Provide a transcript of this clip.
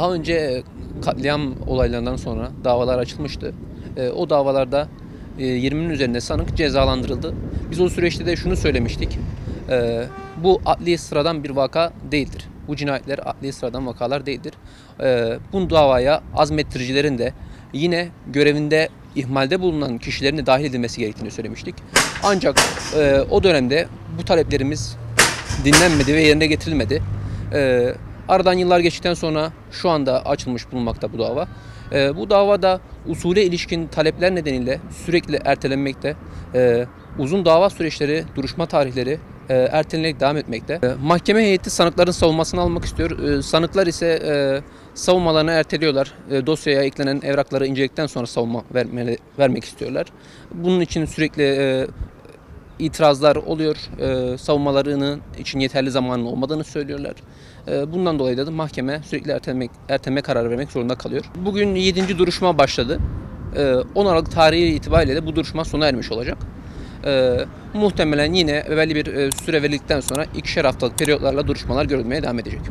Daha önce katliam olaylarından sonra davalar açılmıştı. O davalarda 20'nin üzerinde sanık cezalandırıldı. Biz o süreçte de şunu söylemiştik. Bu adli sıradan bir vaka değildir. Bu cinayetler adli sıradan vakalar değildir. Bu davaya azmettiricilerin de yine görevinde ihmalde bulunan kişilerin de dahil edilmesi gerektiğini söylemiştik. Ancak o dönemde bu taleplerimiz dinlenmedi ve yerine getirilmedi. Aradan yıllar geçtikten sonra şu anda açılmış bulunmakta bu dava. Bu davada usule ilişkin talepler nedeniyle sürekli ertelenmekte. Uzun dava süreçleri, duruşma tarihleri ertelenerek devam etmekte. Mahkeme heyeti sanıkların savunmasını almak istiyor. Sanıklar ise savunmalarını erteliyorlar. Dosyaya eklenen evrakları inceledikten sonra savunma vermek istiyorlar. Bunun için sürekli itirazlar oluyor. Savunmalarının için yeterli zamanın olmadığını söylüyorlar. Bundan dolayı da mahkeme sürekli erteleme kararı vermek zorunda kalıyor. Bugün 7. duruşma başladı. 10 Aralık tarihi itibariyle de bu duruşma sona ermiş olacak. Muhtemelen yine belli bir süre verildikten sonra 2'şer haftalık periyotlarla duruşmalar görülmeye devam edecek.